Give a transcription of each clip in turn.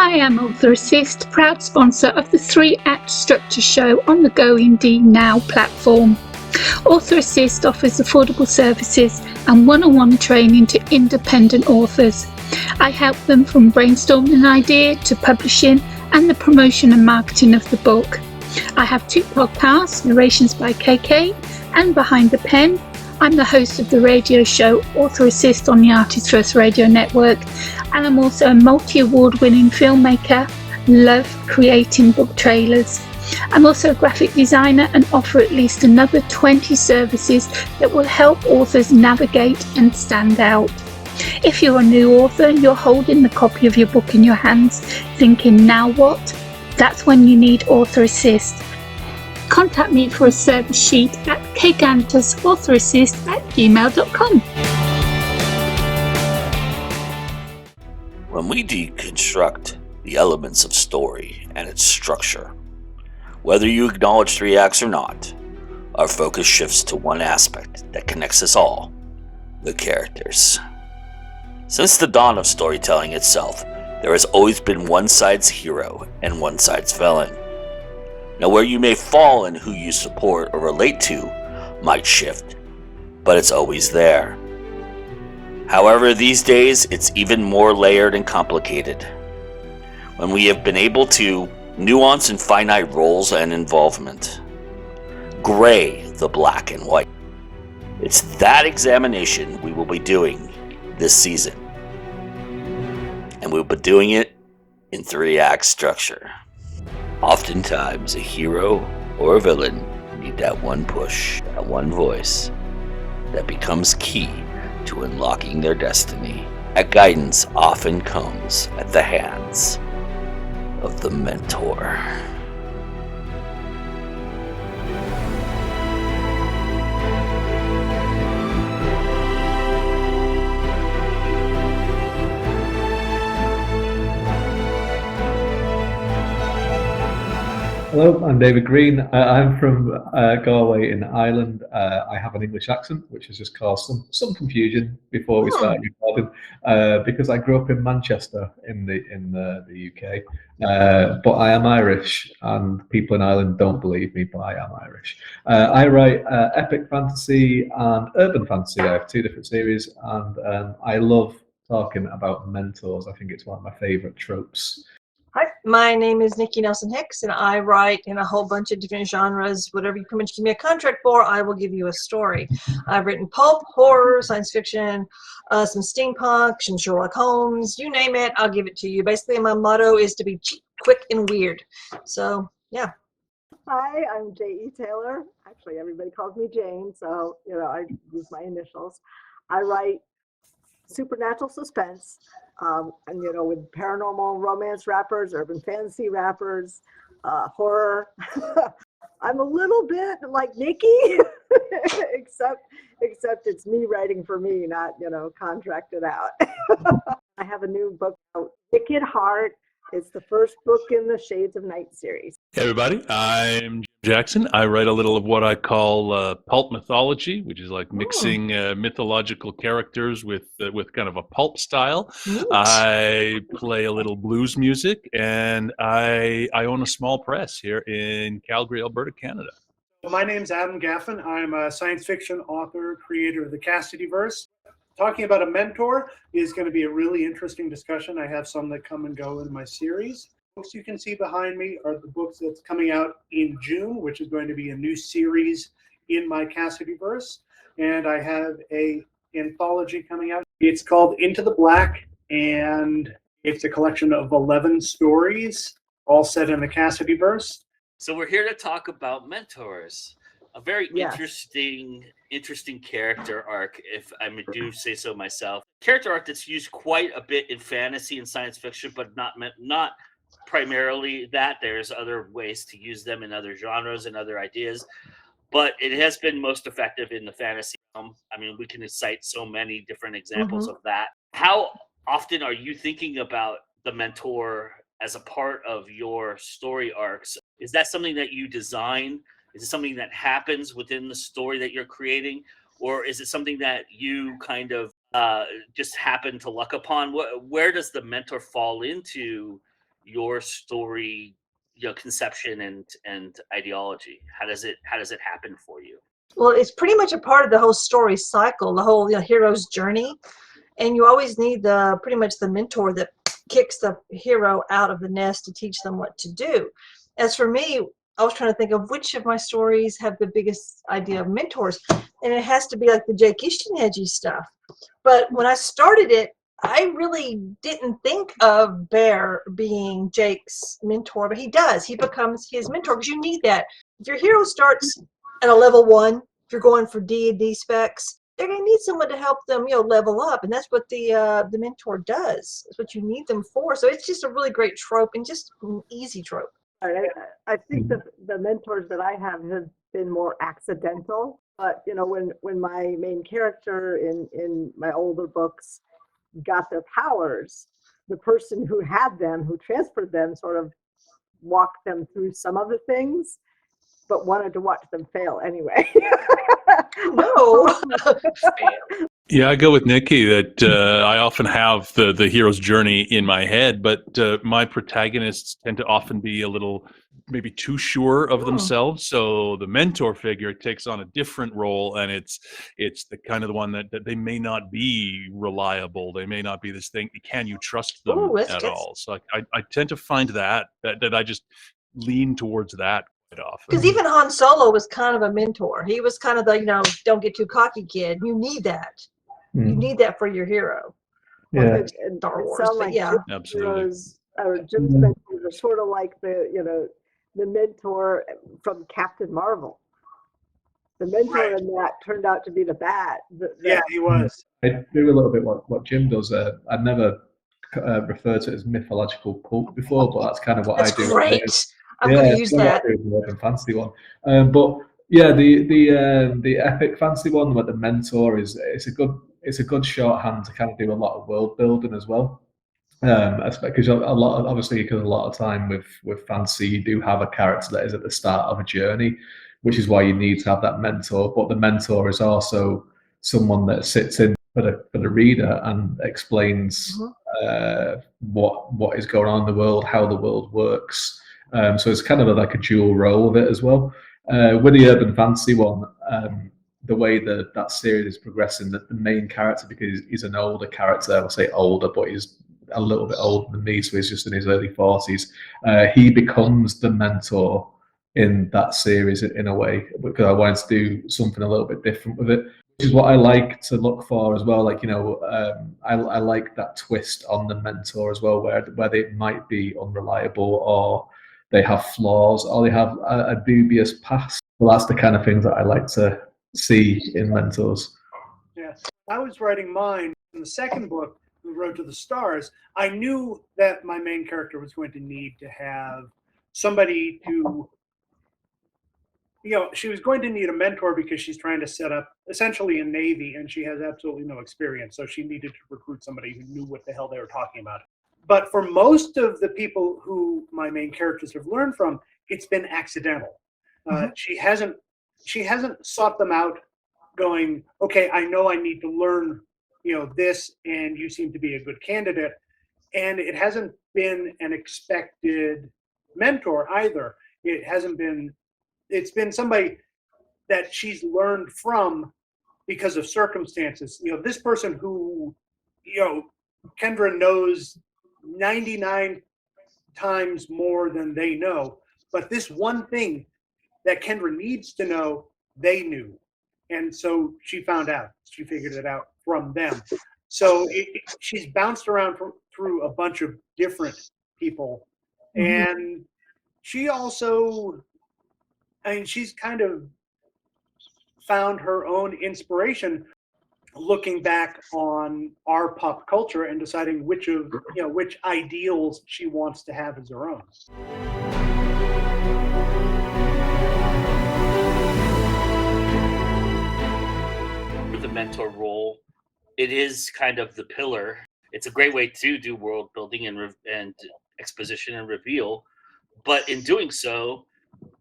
Hi, I'm Author Assist, proud sponsor of the 3-Act Structure Show on the GoIndieNow platform. Author Assist offers affordable services and one-on-one training to independent authors. I help them from brainstorming an idea to publishing and the promotion and marketing of the book. I have 2 podcasts, Narrations by KK and Behind the Pen. I'm the host of the radio show Author Assist on the Artist First Radio Network, and I'm also a multi-award winning filmmaker. Love creating book trailers. I'm also a graphic designer and offer at least another 20 services that will help authors navigate and stand out. If you're a new author and you're holding the copy of your book in your hands, thinking, now what? That's when you need Author Assist. Contact me for a service sheet at kgantusauthораssist@gmail.com. When we deconstruct the elements of story and its structure, whether you acknowledge 3 acts or not, our focus shifts to one aspect that connects us all: the characters. Since the dawn of storytelling itself, there has always been one side's hero and one side's villain. Now, where you may fall in who you support or relate to might shift, but it's always there. However, these days, it's even more layered and complicated. When we have been able to nuance and finite roles and involvement, gray the black and white. It's that examination we will be doing this season. And we'll be doing it in 3-act structure. Oftentimes, a hero or a villain need that one push, that one voice that becomes key to unlocking their destiny. That guidance often comes at the hands of the mentor. Hello, I'm David Green. I'm from Galway in Ireland. I have an English accent, which has just caused some confusion before we started recording, because I grew up in Manchester in the UK. But I am Irish, and people in Ireland don't believe me, but I am Irish. I write epic fantasy and urban fantasy. I have 2 different series, and I love talking about mentors. I think it's one of my favorite tropes. Hi, my name is Nikki Nelson Hicks, and I write in a whole bunch of different genres. Whatever you pretty much give me a contract for, I will give you a story. I've written pulp, horror, science fiction, some steampunk, some Sherlock Holmes, you name it, I'll give it to you. Basically, my motto is to be cheap, quick, and weird. So, yeah. Hi, I'm J.E. Taylor. Actually, everybody calls me Jane, so, I use my initials. I write supernatural suspense, and with paranormal romance wrappers, urban fantasy wrappers, horror. I'm a little bit like Nikki, except it's me writing for me, not contracted out. I have a new book out, Wicked Heart. It's the first book in the Shades of Night series. Hey everybody, I'm Jim Jackson. I write a little of what I call pulp mythology, which is like mixing mythological characters with kind of a pulp style. Neat. I play a little blues music, and I own a small press here in Calgary, Alberta, Canada. My name's Adam Gaffin. I'm a science fiction author, creator of the Cassidyverse. Talking about a mentor is going to be a really interesting discussion. I have some that come and go in my series. Books you can see behind me are the books that's coming out in June, which is going to be a new series in my Cassidyverse. And I have a anthology coming out. It's called Into the Black, and it's a collection of 11 stories, all set in the Cassidyverse. So we're here to talk about mentors. A very interesting character arc, if I do say so myself. Character arc that's used quite a bit in fantasy and science fiction, but not primarily that. There's other ways to use them in other genres and other ideas, but it has been most effective in the fantasy realm. I mean, we can cite so many different examples of that. How often are you thinking about the mentor as a part of your story arcs? Is that something that you design? Is it something that happens within the story that you're creating? Or is it something that you kind of just happen to luck upon? Where does the mentor fall into your story, conception and ideology? How does it happen for you? Well, it's pretty much a part of the whole story cycle, the whole hero's journey, and you always need pretty much the mentor that kicks the hero out of the nest to teach them what to do. As for me, I was trying to think of which of my stories have the biggest idea of mentors, and it has to be like the Jake Ishtinheji stuff. But when I started it, I really didn't think of Bear being Jake's mentor, but he does. He becomes his mentor because you need that. If your hero starts at a level 1, if you're going for D&D specs, they're going to need someone to help them, level up, and that's what the mentor does. That's what you need them for. So it's just a really great trope and just an easy trope. I think the mentors that I have been more accidental, but when my main character in my older books got their powers, the person who had them, who transferred them, sort of walked them through some of the things, but wanted to watch them fail anyway. No. Yeah, I go with Nikki that I often have the hero's journey in my head, but my protagonists tend to often be a little maybe too sure of themselves. So the mentor figure takes on a different role, and it's the kind of the one that they may not be reliable. They may not be this thing. Can you trust them at all? So I tend to find that I just lean towards that quite often. Because even Han Solo was kind of a mentor. He was kind of the, don't get too cocky kid. You need that. You need that for your hero. Yeah. Star Wars, sound like absolutely. Jim's mentors are sort of like the mentor from Captain Marvel. The mentor in that turned out to be the bad. Yeah, he was. I do a little bit what Jim does. I've never referred to it as mythological cult before, but that's kind of what I do. Great. I'm going to use that. The urban fantasy one, but yeah, the epic fantasy one with the mentor it's a good shorthand to kind of do a lot of world building as well. Because a lot of time with fantasy, you do have a character that is at the start of a journey, which is why you need to have that mentor. But the mentor is also someone that sits in for the reader and explains what is going on in the world, how the world works. So it's kind of like a dual role of it as well. With the urban fantasy one, the way that series is progressing, that the main character, because he's an older character, I would say older, but he's a little bit older than me, so he's just in his early 40s. He becomes the mentor in that series in a way, because I wanted to do something a little bit different with it, which is what I like to look for as well. Like, I like that twist on the mentor as well, where they might be unreliable, or they have flaws, or they have a dubious past. Well, that's the kind of things that I like to see in mentors. Yeah, I was writing mine in the second book, The Road to the Stars. I knew that my main character was going to need to have somebody to, she was going to need a mentor because she's trying to set up essentially a navy and she has absolutely no experience. So she needed to recruit somebody who knew what the hell they were talking about. But for most of the people who my main characters have learned from, it's been accidental. She hasn't sought them out going, okay, I know I need to learn, this, and you seem to be a good candidate. And it hasn't been an expected mentor either. It's been somebody that she's learned from because of circumstances. This person who, Kendra knows 99 times more than they know, but this one thing that Kendra needs to know, they knew. And so she found out. She figured it out from them. So she's bounced around through a bunch of different people. And she also, she's kind of found her own inspiration looking back on our pop culture and deciding which ideals she wants to have as her own. The mentor role, it is kind of the pillar. It's a great way to do world building and exposition and reveal, but in doing so,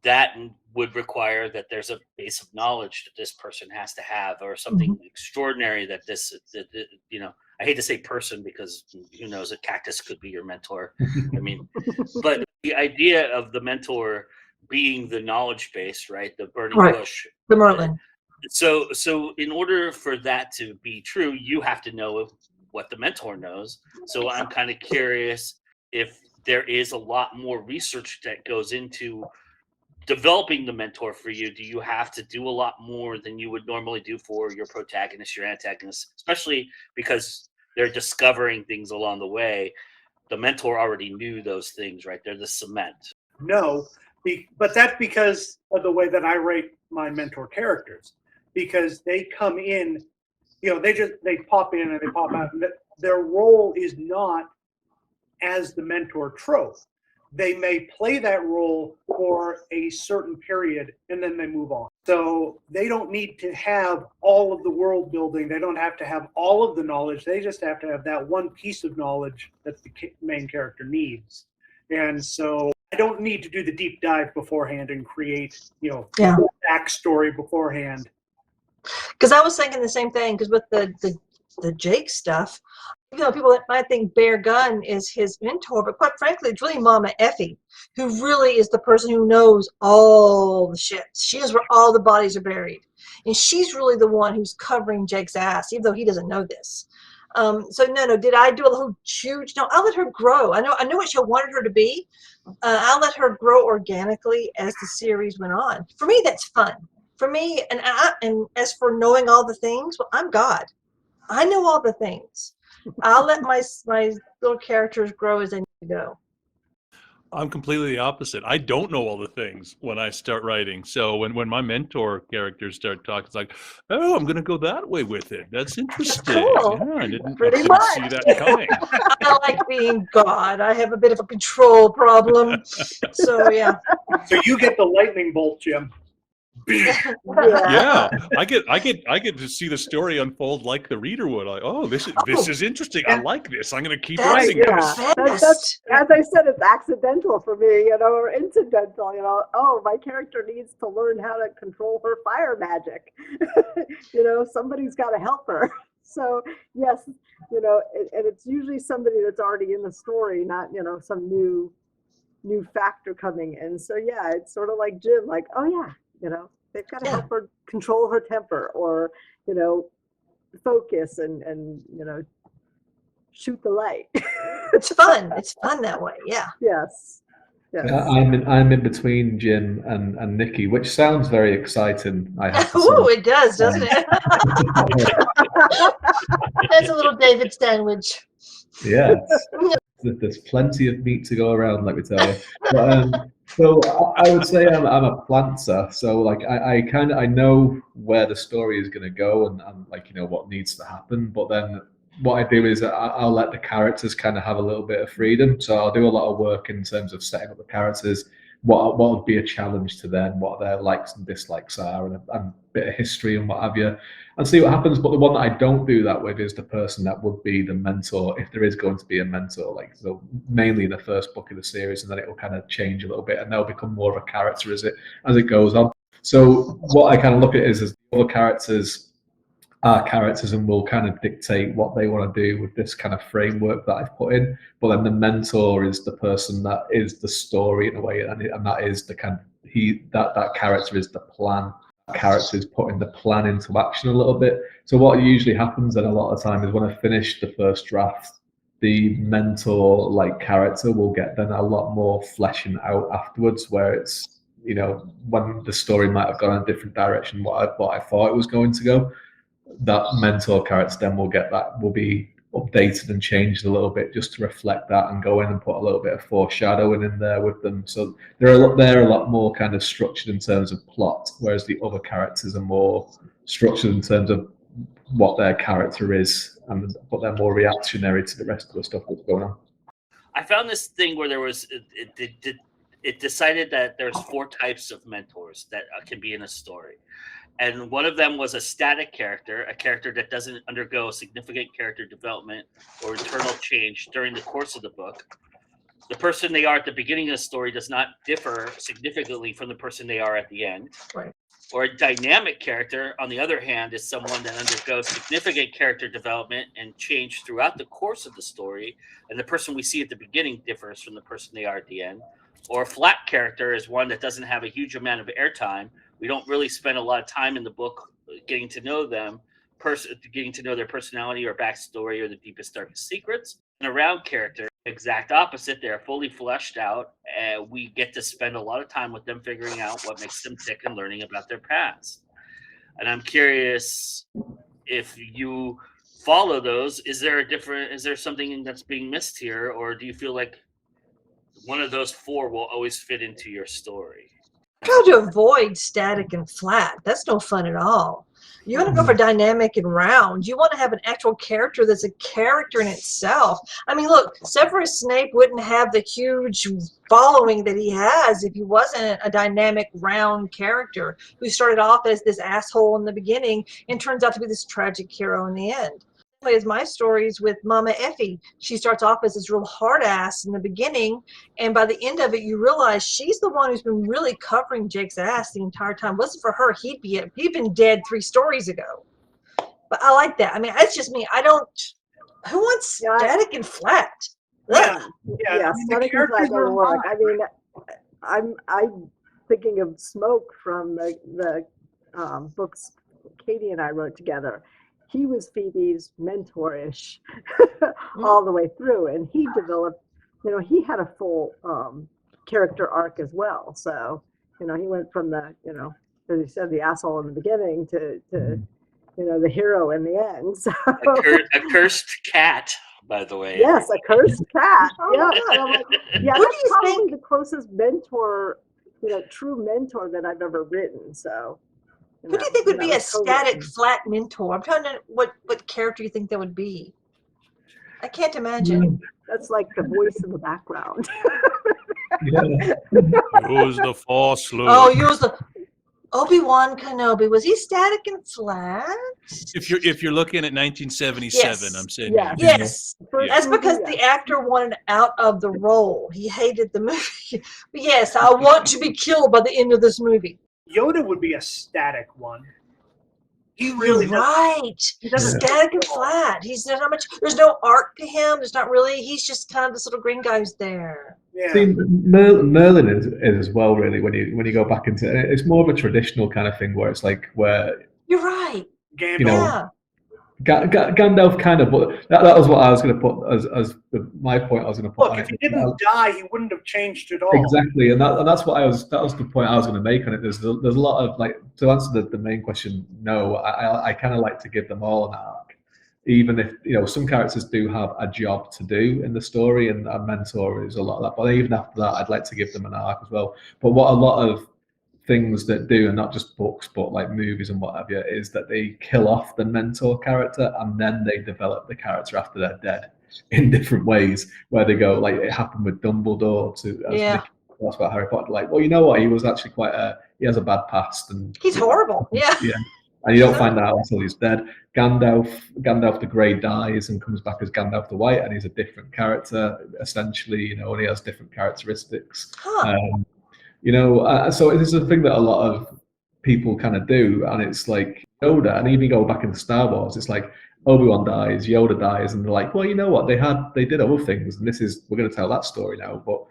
that would require that there's a base of knowledge that this person has to have, or something extraordinary that I hate to say person because who knows, a cactus could be your mentor. I mean, but the idea of the mentor being the knowledge base, right? The burning Right. bush. The Merlin. So in order for that to be true, you have to know what the mentor knows. So I'm kind of curious if there is a lot more research that goes into developing the mentor for you. Do you have to do a lot more than you would normally do for your protagonist, your antagonist, especially because they're discovering things along the way? The mentor already knew those things, right? They're the cement. No, but that's because of the way that I write my mentor characters, because they come in, they pop in and they pop out. And their role is not as the mentor trope. They may play that role for a certain period and then they move on. So they don't need to have all of the world building. They don't have to have all of the knowledge. They just have to have that one piece of knowledge that the main character needs. And so I don't need to do the deep dive beforehand and create, backstory beforehand. Because I was thinking the same thing, because with the Jake stuff, people might think Bear Gunn is his mentor, but quite frankly, it's really Mama Effie, who really is the person who knows all the shit. She knows where all the bodies are buried. And she's really the one who's covering Jake's ass, even though he doesn't know this. So no, did I do a whole huge? No, I'll let her grow. I know what she wanted her to be. I'll let her grow organically as the series went on. For me, that's fun. For me, and as for knowing all the things, well, I'm God. I know all the things. I'll let my little characters grow as they need to go. I'm completely the opposite. I don't know all the things when I start writing. So when my mentor characters start talking, it's like, oh, I'm going to go that way with it. That's interesting. Cool. Yeah, I didn't Pretty see much. that coming. I like being God. I have a bit of a control problem. So yeah. So you get the lightning bolt, Jim. Yeah, I get to see the story unfold like the reader would. Like, oh, this is interesting. I like this. I'm going to keep writing Yeah. this. That's, as I said, it's accidental for me, or incidental. Oh, my character needs to learn how to control her fire magic. Somebody's got to help her. So yes, and it's usually somebody that's already in the story, not some new factor coming in. So yeah, it's sort of like Jim, like, oh yeah, they've got to help her control her temper, or focus and shoot the light. It's fun. It's fun that way. Yeah. Yes. I'm in between Jim and Nikki, which sounds very exciting. I have to Ooh, say. it does, doesn't it? That's a little David sandwich. Yes. There's plenty of meat to go around, let me tell you. But, so I would say I'm a planter. So like I know where the story is going to go and like what needs to happen. But then what I do is I'll let the characters kind of have a little bit of freedom. So I'll do a lot of work in terms of setting up the characters. What would be a challenge to them? What their likes and dislikes are, and a bit of history and what have you, and see what happens. But the one that I don't do that with is the person that would be the mentor, if there is going to be a mentor. Like, so mainly in the first book of the series, and then it will kind of change a little bit, and they'll become more of a character as it goes on. So what I kind of look at is the other characters are characters and will kind of dictate what they want to do with this kind of framework that I've put in. But then the mentor is the person that is the story in a way, and that is the kind of that character is the plan. Character is putting the plan into action a little bit. So what usually happens then a lot of time is when I finish the first draft, the mentor like character will get then a lot more fleshing out afterwards, where it's when the story might have gone in a different direction what I thought it was going to go, that mentor character then will be updated and changed a little bit just to reflect that, and go in and put a little bit of foreshadowing in there with them. So they're a lot more kind of structured in terms of plot, whereas the other characters are more structured in terms of what their character is, but they're more reactionary to the rest of the stuff that's going on. I found this thing where there was it decided that there's 4 types of mentors that can be in a story. And one of them was a static character, a character that doesn't undergo significant character development or internal change during the course of the book. The person they are at the beginning of the story does not differ significantly from the person they are at the end. Right. Or a dynamic character, on the other hand, is someone that undergoes significant character development and change throughout the course of the story, and the person we see at the beginning differs from the person they are at the end. Or a flat character is one that doesn't have a huge amount of airtime. We don't really spend a lot of time in the book getting to know them, getting to know their personality or backstory or the deepest, darkest secrets. And a round character, exact opposite. They're fully fleshed out, and we get to spend a lot of time with them figuring out what makes them tick and learning about their past. And I'm curious if you follow those. Is there something that's being missed here, or do you feel like one of those four will always fit into your story? Try to avoid static and flat. That's no fun at all. You want to go for dynamic and round. You want to have an actual character that's a character in itself. I mean, look, Severus Snape wouldn't have the huge following that he has if he wasn't a dynamic, round character who started off as this asshole in the beginning and turns out to be this tragic hero in the end. As my stories with Mama Effie, she starts off as this real hard ass in the beginning, and by the end of it you realize she's the one who's been really covering Jake's ass the entire time. Wasn't for her, he'd been dead 3 stories ago. But I like that. I mean, that's just me. I don't. Who wants static and flat? Yeah, static and flat doesn't work. I mean, I'm thinking of Smoke from the books Katie and I wrote together. He was Phoebe's mentor-ish all the way through, and he developed, he had a full character arc as well. So, he went from the, as you said, the asshole in the beginning to the hero in the end. So. A cursed cat, by the way. Yes, a cursed cat. Yeah, that's you probably think? the closest mentor, true mentor that I've ever written. So. Who do you think would be a static, flat mentor? I'm trying to what character you think that would be. I can't imagine. That's like the voice in the background. Use the Force, Luke. Oh, use the Obi-Wan Kenobi. Was he static and flat? If you're looking at 1977, Yes. I'm saying Yes. That's because the actor wanted out of the role. He hated the movie. But yes, I want to be killed by the end of this movie. Yoda would be a static one. He really right. He's static and flat. There's not much. There's no arc to him. There's not really. He's just kind of this little green guy who's there. Yeah. See, Merlin is as well. Really, when you go back into it, it's more of a traditional kind of thing where it's like where you're right. Gandalf. Gandalf kind of, but that was what I was going to put as my point. I was going to put. Look, if he didn't die, he wouldn't have changed at all. Exactly, and that's what that was the point I was going to make on it. There's a lot of, like, to answer the main question. No, I kind of like to give them all an arc, even if some characters do have a job to do in the story, and a mentor is a lot of that. But even after that, I'd like to give them an arc as well. But what a lot of things that do, and not just books but like movies and what have you, is that they kill off the mentor character and then they develop the character after they're dead in different ways, where they go, like it happened with Dumbledore that's about Harry Potter, like, well, you know what, he was actually he has a bad past and he's horrible. Yeah, and you don't find that out until he's dead. Gandalf the Grey dies and comes back as Gandalf the White, and he's a different character essentially, and he has different characteristics. So this is a thing that a lot of people kind of do, and it's like Yoda, and even go back into Star Wars, it's like Obi-Wan dies, Yoda dies, and they're like, well, you know what, they did other things, and we're going to tell that story now. But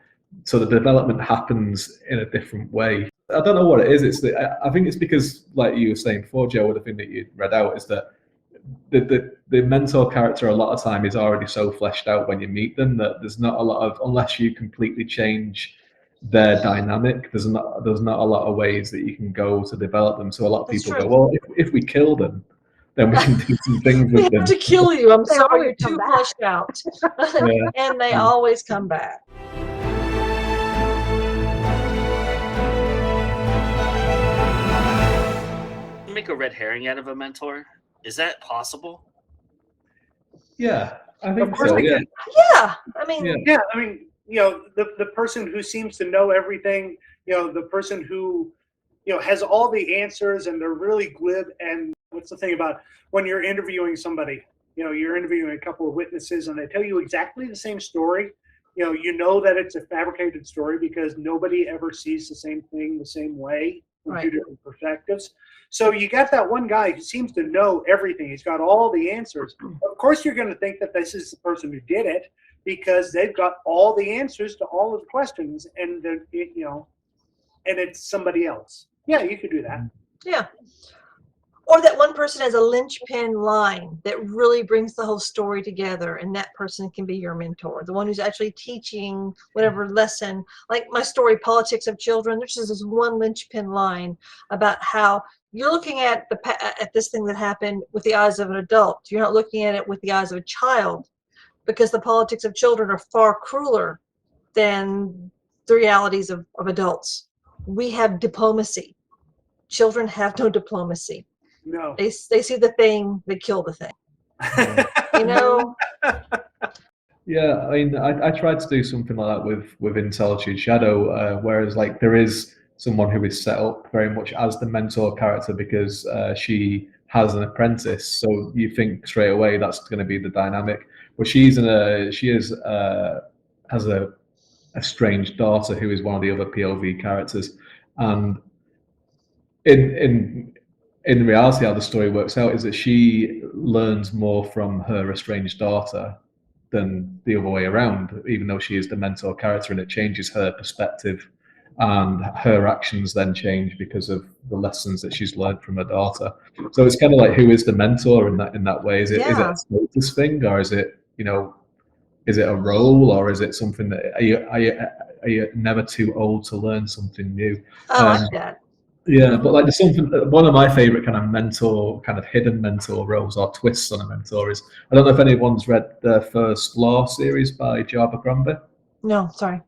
so the development happens in a different way. I don't know what it is. I think it's because, like you were saying before, Joe, the thing that you read out is that the mentor character a lot of time is already so fleshed out when you meet them that there's not a lot of, unless you completely change their dynamic, there's not a lot of ways that you can go to develop them. So a lot of people go, well, if we kill them, then we can do some things with them. To kill you, I'm sorry, you're too fleshed out. And they always come back. Make a red herring out of a mentor? Is that possible? Yeah, I think Of course so. they Yeah. can. Yeah, I mean, The person who seems to know everything, the person who, has all the answers, and they're really glib. And what's the thing about when you're interviewing somebody, you're interviewing a couple of witnesses and they tell you exactly the same story. You know that it's a fabricated story because nobody ever sees the same thing the same way. from Right. two different perspectives. So you got that one guy who seems to know everything. He's got all the answers. Of course, you're going to think that this is the person who did it because they've got all the answers to all of the questions, and and it's somebody else. Yeah, you could do that. Yeah. Or that one person has a linchpin line that really brings the whole story together, and that person can be your mentor, the one who's actually teaching whatever lesson. Like my story, Politics of Children, there's just this one linchpin line about how you're looking at this thing that happened with the eyes of an adult. You're not looking at it with the eyes of a child, because the politics of children are far crueler than the realities of adults. We have diplomacy. Children have no diplomacy. No. They see the thing, they kill the thing. You know? Yeah, I mean, I tried to do something like that with In Solitude Shadow, whereas like there is someone who is set up very much as the mentor character because she has an apprentice, so you think straight away that's going to be the dynamic. But she has a strange daughter who is one of the other POV characters, and in reality, how the story works out is that she learns more from her estranged daughter than the other way around, even though she is the mentor character, and it changes her perspective, and her actions then change because of the lessons that she's learned from her daughter. So it's kind of like, who is the mentor in that way? Is it a status thing, or is it is it a role, or is it something that are you never too old to learn something new? I like that. Yeah, but like there's something. One of my favorite kind of hidden mentor roles or twists on a mentor is, I don't know if anyone's read the first Law series by Joe Abercrombie. No, sorry.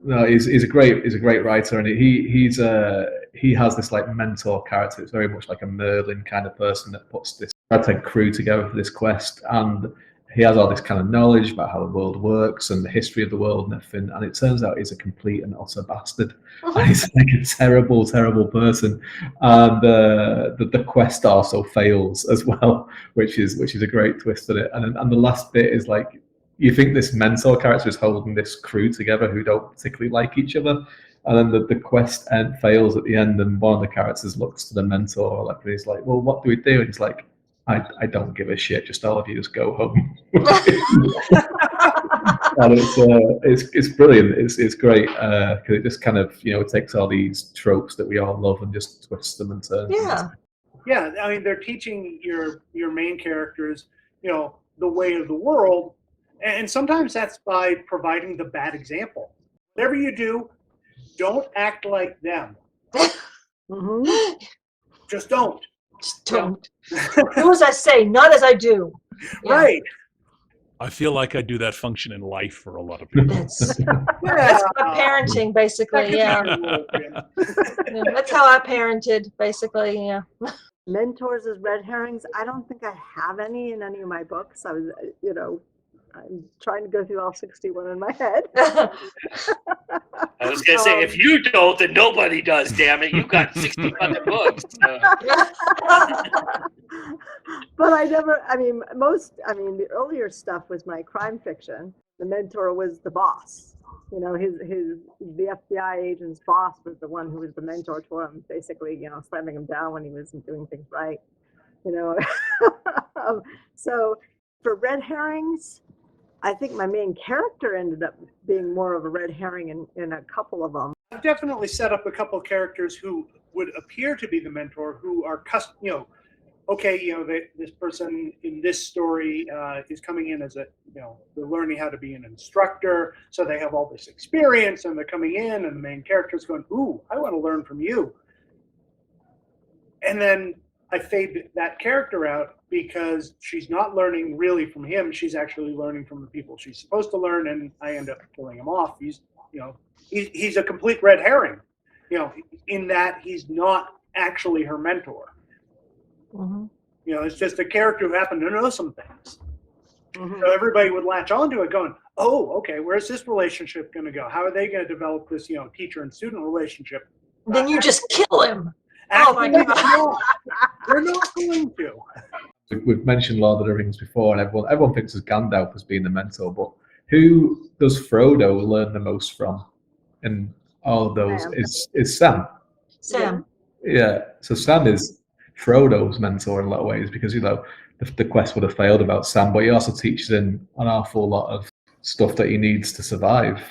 No, he's a great writer, and he has this like mentor character. It's very much like a Merlin kind of person that puts this ragtag crew together for this quest, and he has all this kind of knowledge about how the world works and the history of the world and everything. And it turns out he's a complete and utter bastard. And he's like a terrible, terrible person. And the quest also fails as well, which is a great twist in it. And the last bit is like, you think this mentor character is holding this crew together who don't particularly like each other. And then the quest fails at the end, and one of the characters looks to the mentor, like, he's like, well, what do we do? And he's like, I don't give a shit. Just all of you just go home. And it's brilliant. It's great because it just kind of it takes all these tropes that we all love and just twists them and turns them. Yeah, I mean, they're teaching your main characters the way of the world, and sometimes that's by providing the bad example. Whatever you do, don't act like them. Just don't. Just don't. Do as I say, not as I do. Yeah. Right. I feel like I do that function in life for a lot of people. That's my parenting, basically. Yeah. That's how I parented, basically. Yeah. Mentors as red herrings. I don't think I have any in any of my books. I was, I'm trying to go through all 61 in my head. I was going to say, if you don't, then nobody does, damn it. You've got 60 other books. But the earlier stuff was my crime fiction. The mentor was the boss. The FBI agent's boss was the one who was the mentor to him, basically, slamming him down when he wasn't doing things right. So for red herrings, I think my main character ended up being more of a red herring in a couple of them. I've definitely set up a couple of characters who would appear to be the mentor, who are this person in this story is coming in as they're learning how to be an instructor, so they have all this experience, and they're coming in, and the main character's going, ooh, I want to learn from you. And then I fade that character out because she's not learning really from him. She's actually learning from the people she's supposed to learn, and I end up killing him off. He's a complete red herring, in that he's not actually her mentor. Mm-hmm. It's just a character who happened to know some things. Mm-hmm. So everybody would latch onto it going, oh, okay, where's this relationship going to go? How are they going to develop this, teacher and student relationship? Then you just kill him. Oh my God. We're not going to. We've mentioned Lord of the Rings before, and everyone thinks of Gandalf as being the mentor, but who does Frodo learn the most from in all of those? Is Sam. Sam. Yeah, so Sam is Frodo's mentor in a lot of ways because the quest would have failed without Sam, but he also teaches him an awful lot of stuff that he needs to survive.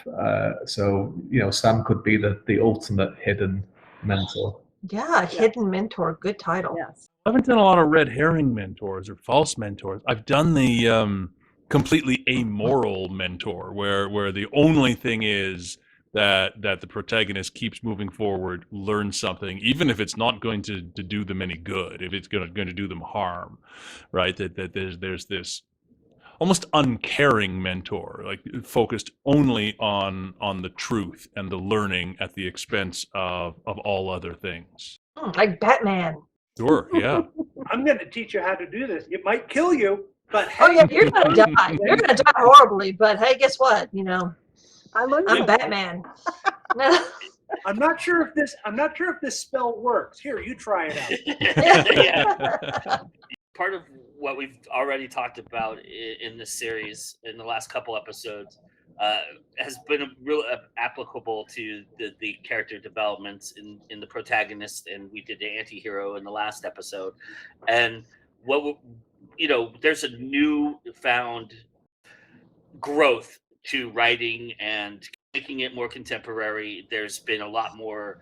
So Sam could be the ultimate hidden mentor. Yeah, hidden mentor, good title. Yes. I haven't done a lot of red herring mentors or false mentors. I've done the completely amoral mentor, where the only thing is that the protagonist keeps moving forward, learns something, even if it's not going to do them any good, if it's going to do them harm, right? That there's this almost uncaring mentor, like focused only on the truth and the learning at the expense of all other things. Like Batman. Sure, yeah. I'm going to teach you how to do this. It might kill you, but Oh hey, yeah, you're gonna die. You're gonna die horribly, but hey, guess what? I learned I'm that. Batman. I'm not sure if this spell works. Here, you try it out. Yeah. Part of what we've already talked about in this series in the last couple episodes has been real applicable to the character developments in the protagonist, and we did the anti-hero in the last episode. And there's a new found growth to writing and making it more contemporary. There's been a lot more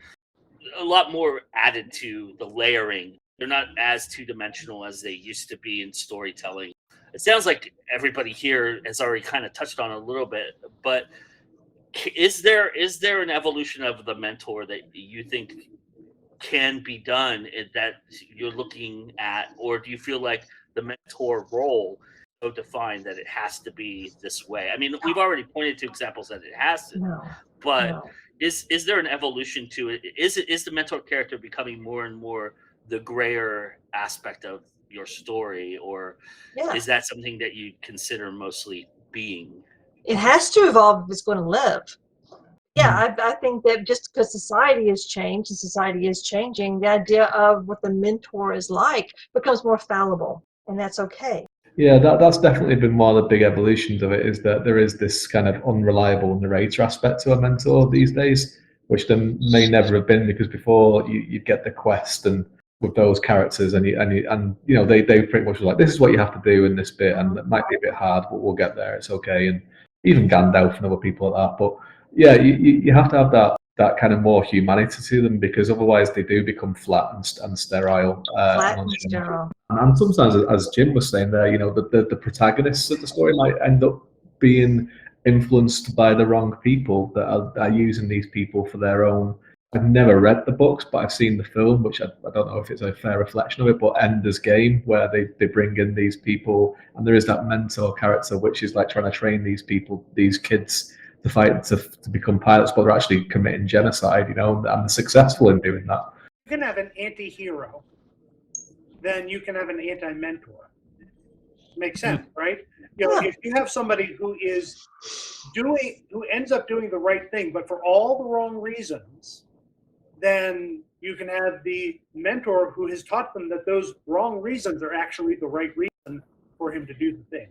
added to the layering. They're not as two-dimensional as they used to be in storytelling. It sounds like everybody here has already kind of touched on it a little bit, but is there an evolution of the mentor that you think can be done that you're looking at, or do you feel like the mentor role is so defined that it has to be this way? I mean, we've already pointed to examples that it has to, but is there an evolution to it? Is the mentor character becoming more and more the grayer aspect of your story, or is that something that you consider mostly being? It has to evolve if it's going to live. Yeah, I think that just because society has changed and society is changing, the idea of what the mentor is like becomes more fallible, and that's okay. Yeah, that's definitely been one of the big evolutions of it, is that there is this kind of unreliable narrator aspect to a mentor these days, which there may never have been, because before you'd get the quest and with those characters and they pretty much were like, this is what you have to do in this bit, and it might be a bit hard, but we'll get there, it's okay. And even Gandalf and other people like that. But yeah, you have to have that kind of more humanity to them, because otherwise they do become flat and sterile. Flat and sterile. And sometimes, as Jim was saying there, the protagonists of the story might end up being influenced by the wrong people that are using these people for their own. I've never read the books, but I've seen the film, which I don't know if it's a fair reflection of it, but Ender's Game, where they bring in these people, and there is that mentor character, which is like trying to train these people, these kids, to fight to become pilots, but they're actually committing genocide, and they're successful in doing that. You can have an anti-hero, then you can have an anti-mentor. Makes sense, right? If you have somebody who ends up doing the right thing, but for all the wrong reasons, then you can have the mentor who has taught them that those wrong reasons are actually the right reason for him to do the thing.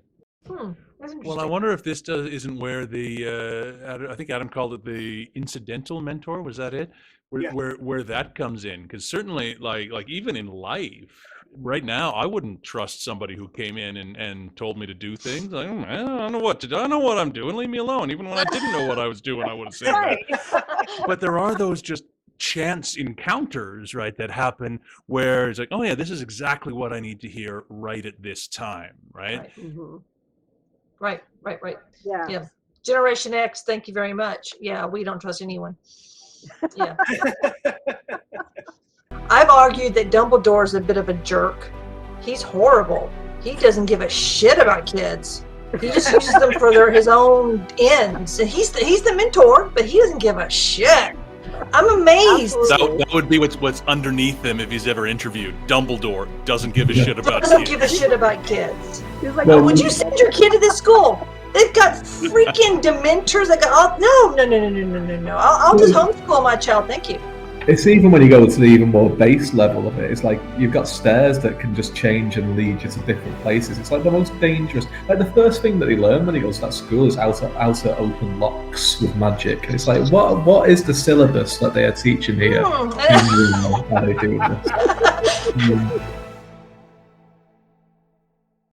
Well, I wonder if this isn't where I think Adam called it the incidental mentor. Was that it? Where that comes in? Because certainly, like even in life, right now, I wouldn't trust somebody who came in and told me to do things. Like, I don't know what to do. I don't know what I'm doing. Leave me alone. Even when I didn't know what I was doing, I would have said that. But there are those just chance encounters, right, that happen where it's like, oh yeah, this is exactly what I need to hear right at this time, right? Right. Yeah. Generation X, thank you very much. Yeah, we don't trust anyone. Yeah. I've argued that Dumbledore's a bit of a jerk. He's horrible. He doesn't give a shit about kids. He just uses them for his own ends. And he's the mentor, but he doesn't give a shit. I'm amazed. That would be what's underneath him if he's ever interviewed. Dumbledore doesn't give a shit about doesn't kids. give a shit about kids. He's like, Would you send your kid to this school? They've got freaking dementors. No. I'll just homeschool my child. Thank you. It's even when you go to the even more base level of it, it's like you've got stairs that can just change and lead you to different places. It's like the most dangerous. Like the first thing that he learned when he goes to that school is how to open locks with magic. And it's like, what is the syllabus that they are teaching here? How are they doing this?